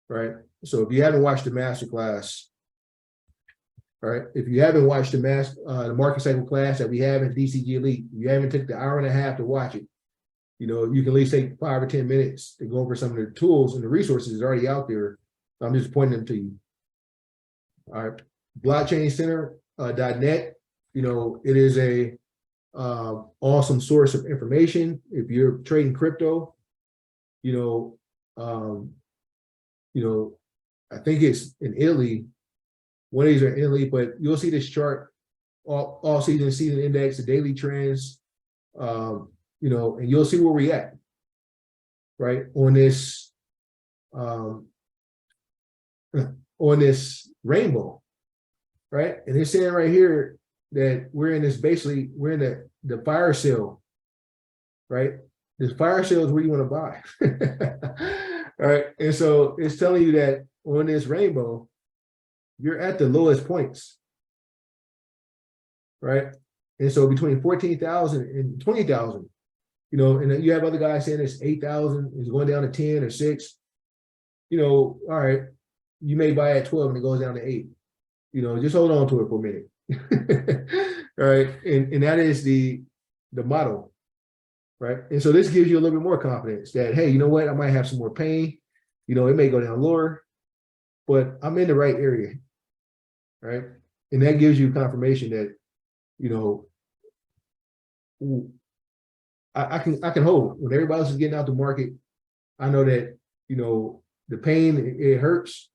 right? So if you haven't watched the master class, right? If you haven't watched the market cycle class that we have in DCG Elite, you haven't took the hour and a half to watch it. You can at least take 5 or 10 minutes to go over some of the tools and the resources already out there. I'm just pointing them to you. All right, blockchaincenter.net. It is a awesome source of information. If you're trading crypto, I think it's in Italy. One of these are in Italy, but you'll see this chart all season index, the daily trends, and you'll see where we at, right? On this rainbow, right? And it's saying right here that we're in the fire sale, right? This fire sale is where you want to buy. All right. And so it's telling you that on this rainbow, you're at the lowest points, right? And so between 14,000 and 20,000, and then you have other guys saying it's 8,000, it's going down to 10 or 6. All right, you may buy at 12 and it goes down to 8. Just hold on to it for a minute. All right, and that is the model, right? And so this gives you a little bit more confidence that, hey, you know what, I might have some more pain. It may go down lower, but I'm in the right area, right? And that gives you confirmation that, I can hold it. When everybody else is getting out the market, I know that, the pain, it hurts.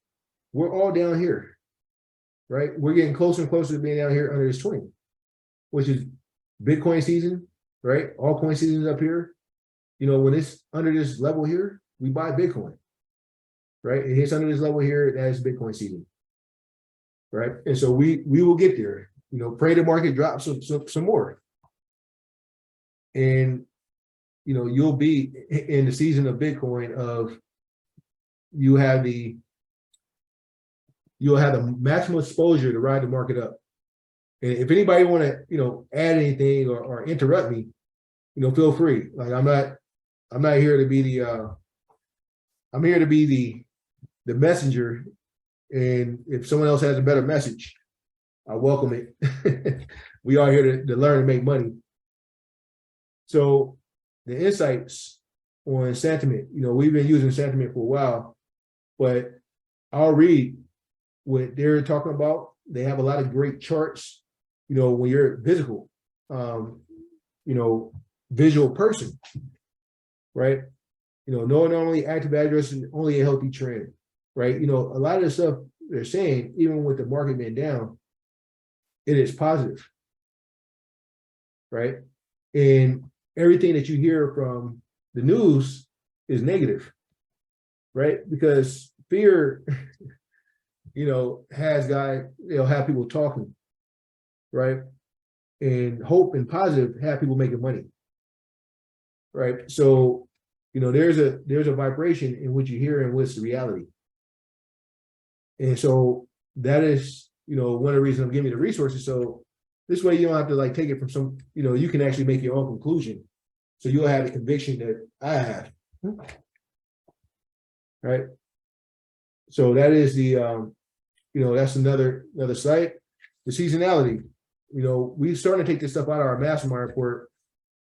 We're all down here, right? We're getting closer and closer to being down here under this 20, which is Bitcoin season, right? All coin seasons up here. When it's under this level here, we buy Bitcoin, right? It hits under this level here, that's Bitcoin season, right? And so we will get there. Pray the market drops some more. And, you'll be in the season of Bitcoin of you'll have the maximum exposure to ride the market up. And if anybody want to, add anything or interrupt me, feel free. Like I'm not here to be I'm here to be the messenger. And if someone else has a better message, I welcome it. We are here to learn and make money. So the insights on sentiment, we've been using sentiment for a while, but I'll read what they're talking about. They have a lot of great charts, when you're physical, visual person, right? No only active address is only a healthy trend, right? A lot of the stuff they're saying, even with the market being down, it is positive, right? And everything that you hear from the news is negative, right? Because fear, have people talking, right? And hope and positive have people making money, right? So, there's a vibration in what you hear and what's the reality. And so that is, one of the reasons I'm giving you the resources. So this way you don't have to take it from some, you can actually make your own conclusion. So you'll have the conviction that I have, right? So that is the, that's another site. The seasonality, we starting to take this stuff out of our mastermind report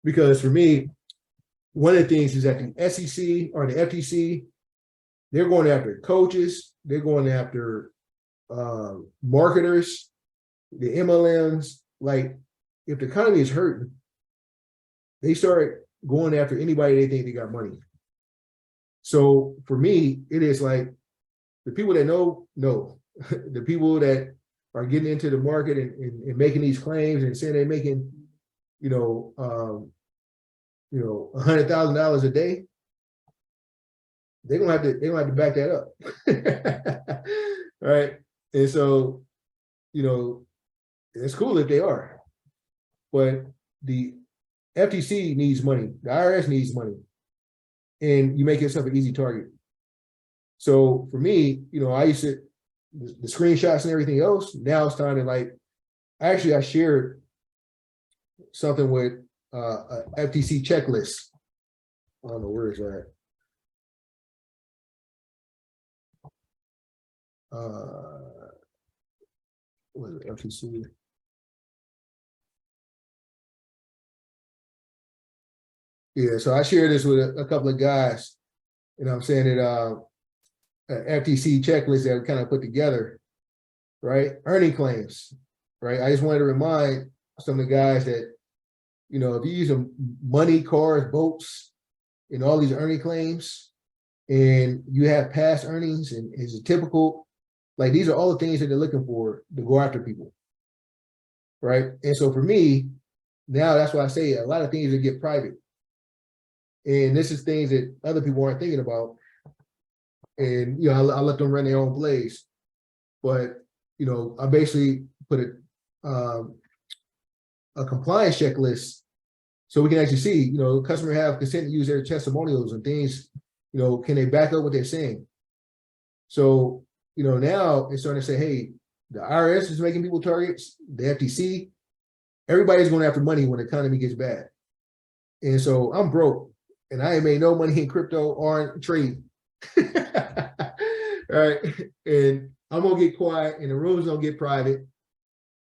because for me, one of the things is that the SEC or the FTC, they're going after coaches, they're going after marketers, the MLMs. Like if the economy is hurting, they start going after anybody they think they got money. So for me, it is like the people that know. The people that are getting into the market and making these claims and saying they're making, $100,000 a day, they're gonna have to back that up. Right. And so, it's cool if they are, but the FTC needs money, the IRS needs money, and you make yourself an easy target. So for me, I used to the screenshots and everything else. Now it's time to I shared something with a FTC checklist. I don't know where is that. what is it, FTC? Yeah, so I shared this with a couple of guys, and I'm saying that FTC checklist that we kind of put together, right? Earning claims, right? I just wanted to remind some of the guys that, if you're using money, cars, boats, and all these earning claims, and you have past earnings, and is it typical? Like, these are all the things that they're looking for to go after people, right? And so for me, now that's why I say a lot of things that get private. And this is things that other people aren't thinking about. And, I let them run their own plays. But, I basically put a compliance checklist so we can actually see, customer have consent to use their testimonials and things, can they back up what they're saying? So, now it's starting to say, hey, the IRS is making people targets, the FTC, everybody's going after money when the economy gets bad. And so I'm broke and I ain't made no money in crypto or in trade. All right. And I'm going to get quiet and the room's going to get private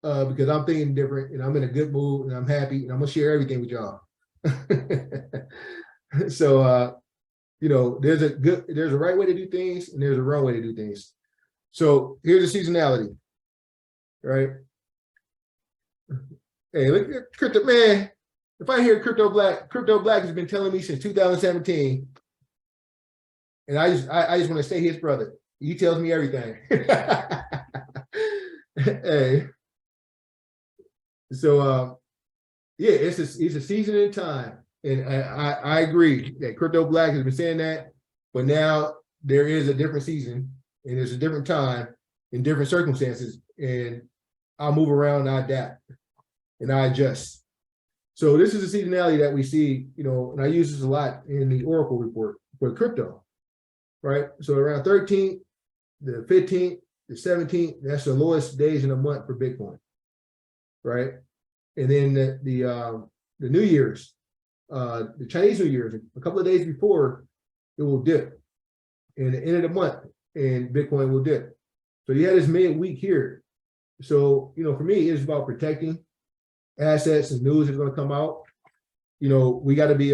because I'm thinking different and I'm in a good mood and I'm happy and I'm going to share everything with y'all. So, there's a right way to do things and there's a wrong way to do things. So here's the seasonality, right? Hey, look at crypto, man. If I hear Crypto Black has been telling me since 2017, and I just want to say his brother. He tells me everything. Hey, so yeah, it's a season and time, and I agree that Crypto Black has been saying that, but now there is a different season and there's a different time in different circumstances, and I'll move around and I adapt and I adjust. So this is a seasonality that we see, and I use this a lot in the Oracle report for crypto, right? So around 13th, the 15th, the 17th, that's the lowest days in a month for Bitcoin, right? And then the New Year's, the Chinese New Year's, a couple of days before, it will dip. And the end of the month, and Bitcoin will dip. So you had this mid-week here. So, for me, it's about protecting assets and news is going to come out. We got to be,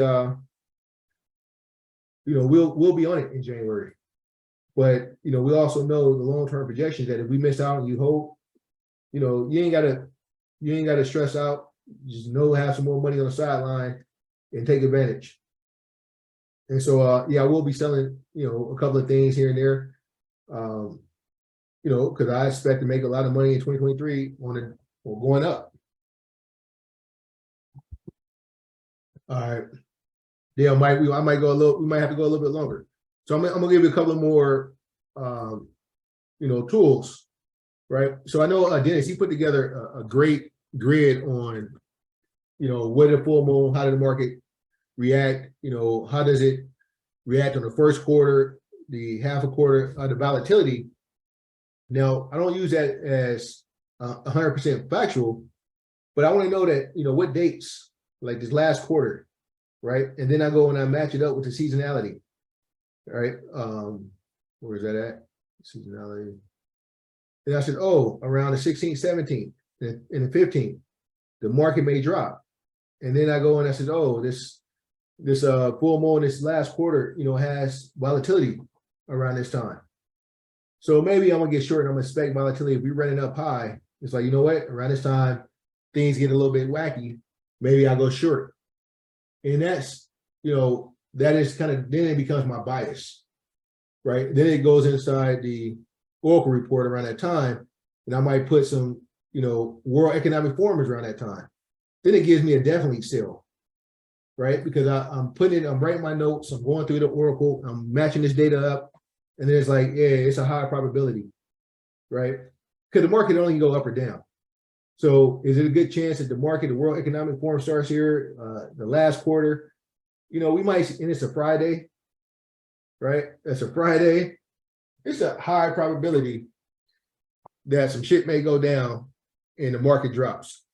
we'll be on it in January. But, we also know the long-term projections that if we miss out and you hold, you ain't got to stress out. Just have some more money on the sideline and take advantage. And so, yeah, I will be selling, a couple of things here and there. Because I expect to make a lot of money in 2023 on going up. All right. Yeah, we might have to go a little bit longer. So I'm gonna give you a couple of more tools, right? So I know Dennis, he put together a great grid on, what a full moon, how did the market react, how does it react on the first quarter, the half a quarter, the volatility. Now, I don't use that as 100% factual, but I want to know that, what dates, like this last quarter, right? And then I go and I match it up with the seasonality, right? Where is that at? Seasonality. And I said, oh, around the 16th, 17th, and the 15th, the market may drop. And then I go and I said, oh, this full moon, this last quarter, has volatility around this time. So maybe I'm gonna get short and I'm gonna expect volatility. If we're running up high, it's like, you know what, around this time, things get a little bit wacky. Maybe I go short. And that's, that is kind of, then it becomes my bias, right? Then it goes inside the Oracle report around that time. And I might put some, World Economic Forums around that time. Then it gives me a definitely sell, right? Because I'm writing my notes, I'm going through the Oracle, I'm matching this data up. And then it's like, yeah, it's a high probability, right? Because the market only can go up or down. So is it a good chance that the World Economic Forum starts here, the last quarter? We might, and it's a Friday, right? That's a Friday. It's a high probability that some shit may go down and the market drops.